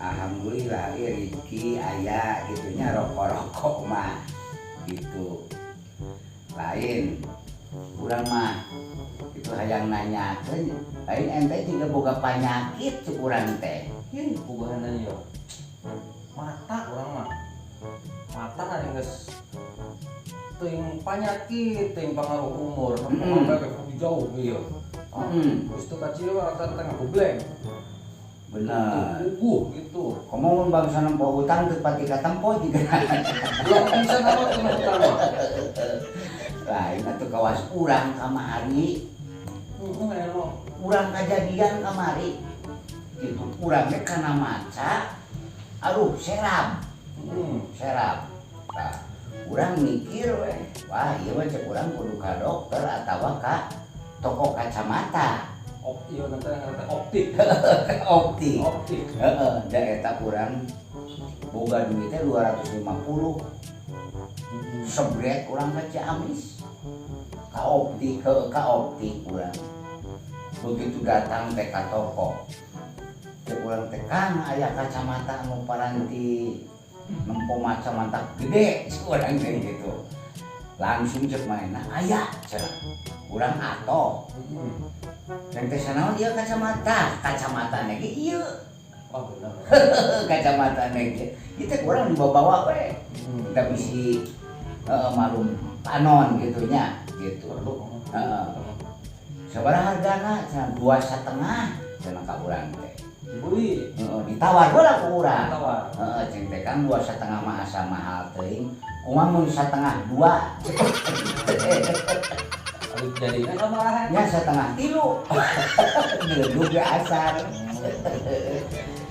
Alhamdulillah rezeki aya gitunya rokok-rokok mah gitu. Lain urang mah itu hayang nanyakeun lain ente juga boga panyakit cuk urang teh. Ih, bogahan nanya mata urang mah. Mata aya geus teuing panyakit, teuing pangaruh umur, sampai jauh ieu. Terus tu kacil rasa tengah gobleng. Bener. Gitu. Ngomong bangsa nempo hutang teu pati katempo juga. Belum bisa nama kena hutang mah. Lain atuh kawas urang kamari. Urang kajadian kamari. Gitu. Urang teh kana maca. Aduh, serab. Serab. Nah, urang mikir we. Wah, ieu mah cek urang kudu ka dokter atawa ka toko kacamata. Iya nanti optik. Optik. Heeh, da eta urang boga duitnya 250. Sebret urang ka Ciamis. Ka optik urang. Begitu datang teh ka toko. Cek urang teh Kang aya kacamata anu paranti nempo kacamata gede urang teh gitu. Langsung cek mainna aya cenah. Urang ato. Dan kesana dia kacamata nege iya. Oh benar. Kacamata nege. Kita kurang dibawa we. Kita bisi malum panon gitunya gitu. Sabaraha hargana? Cenah 2,5 cenah ka urang teh. Dibeli. Ditawar heula ku urang. Ditawar. Ceng teh kan 2,5 mah asa mahal teuing. Kumaha mun 1,5 2. Jadinya kamarahan. Ya 1,5 3. Geledug ge asar.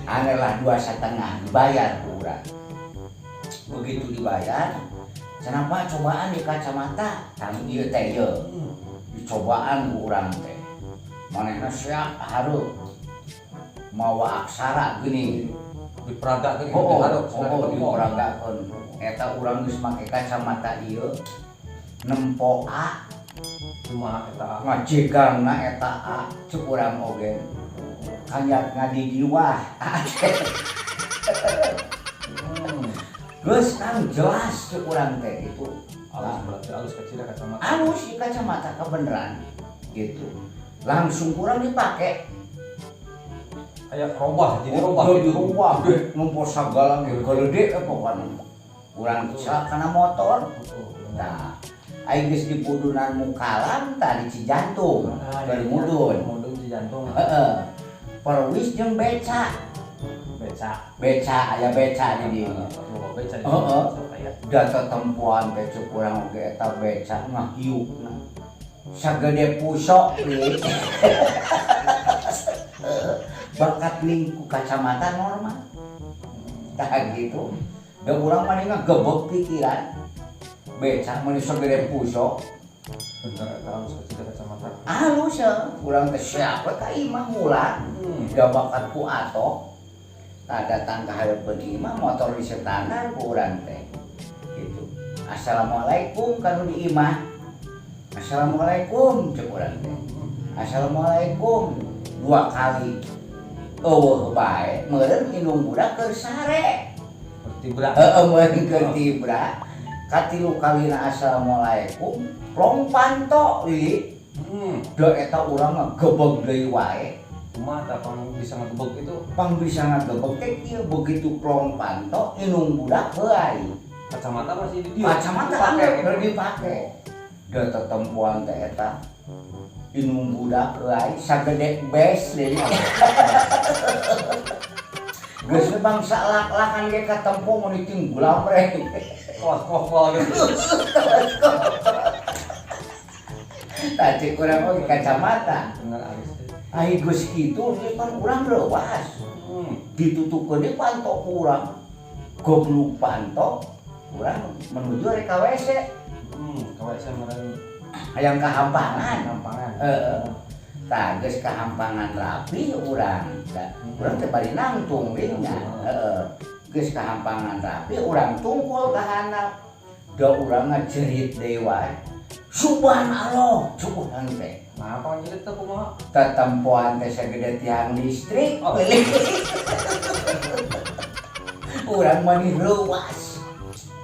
Adalah 2,5 dibayar ku urang. Begitu dibayar, cenah Pak cobaan di kacamata. Tang ieu teh ye. Dicobaan ku urang teh. Manehna sia hareup mawa aksara geuning. Diperagakeun hareup diperagakeun. Eta urang geus make kacamata ieu nempo A. Cuma eta Ngajegangna eta A cek urang oge. Kanjat ngadidiwah. Geus kan jelas cek urang teh gitu. alus kecil kacamata. Alus di kacamata kebeneran gitu. Langsung kurang dipake. Aya robah jadi robah Jadi robah nempo sagala ge gede pokona. Urang kana motor. Nah, aing geus di pudunan Mukalam tadi Cijantung, dari Mudun. Mudun Cijantung. Heeh. Perwis jeung beca. Beca aya beca di dieu. Beca. Heeh. Da tetempoan teh cuk urang oge eta beca ngahiupna. Sagede pusok ieu. Bakat lingku kacamata normal. Tah gitu. Da urang mah ngagebeg pikiran. Becak meni segede pusok. Bener eta alus kecil kacamata. Alus ya, urang teh siapa ka imah mulan. Da bakat ku atok. Tah datang ka hareupeun imah motor disetangan ku urang teh. Gitu. Assalamualaikum kanu di imah. Assalamualaikum cek urang teh. Assalamualaikum 2 kali. Eueuh bae, meureun indung budak keur sare. Bertibra. Meureun keur tibra. Katilu kalina assalamualaikum plong panto li. Da eta urang ngagebeg deui wae. Kumaha tah pang bisa ngagebeg itu? Pang bisa ngagebeg teh kieu begitu plong panto inung budak heuai. Kacamata masih di dieu. Kacamata anu dipake. Da tetempoan teh eta inung budak heuai sagede bes deui. Geus bangsa lak-lakan ge katempo mun ditinggulang rek. Kos-kos gitu. Tadi kurang oge kacamata. Bener alus. Ai geus kitu ieu kan urang leuwas. Ditutupkeun deui panto ku urang. Goblok panto, urang menuju rek ka WC. Ka WC meureun Hayang kahampangan. Heeh. Tah geus kahampangan rapi urang. Urang teh bari nangtung deui nya. Heeh. geus kahampangan rapi urang tungkul ka handap. Da urang ngajerit dewa. Subhanallah, cukuran teh. Nah, apa jadi tuh kumaha? Tetempoan teh sagede tiang listrik. Urang mani leuwas.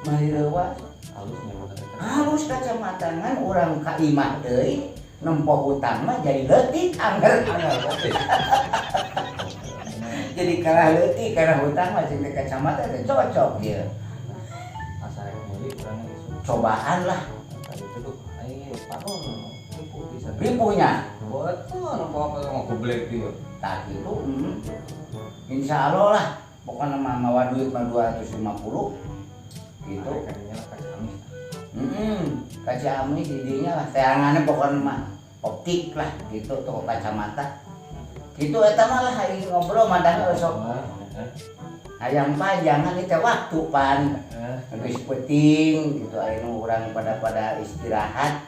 Mani leuwas. Halusnya bener. Halus kacamatangan urang ka imah deui nempo hutang mah jadi leutik anger. Oke. Jadi kalah leutik karena hutang mah jeung kacamata teh cocok ieu. Asa rek meuli urang geus. Cobaan lah Tadi itu tuh, ayo panon, tipu bisa. ripunya. Betul, nampak apa sama goblek dia. Tak itu, insya Allah lah. Pokoknya mah mawa duit mah 250 gitu. Kayaknya lah kaca amis. Kaca amis didinya lah. Sayangannya pokoknya mah optik lah gitu, toko kacamata. Gitu eta mah lah hari ngobrol madang sok. Hayang jangan itu waktu pan. Geus penting gitu ayeuna urang pada istirahat.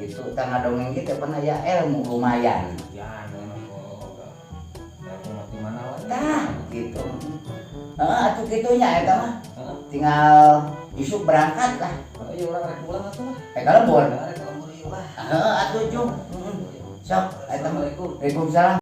Gitu tangga dongeng kita pernah ya ilmu lumayan. Ya, memang kok. Ya, aku mati mana lah. Tah gitu. Atuh kitunya eta mah. Heeh. Tinggal isuk berangkat lah. Ayo urang rek pulang atuh lah. Kalembur. Rek kalembur ieu lah. Atuh Jung. Sok eta mah. Assalamualaikum. Waalaikumsalam.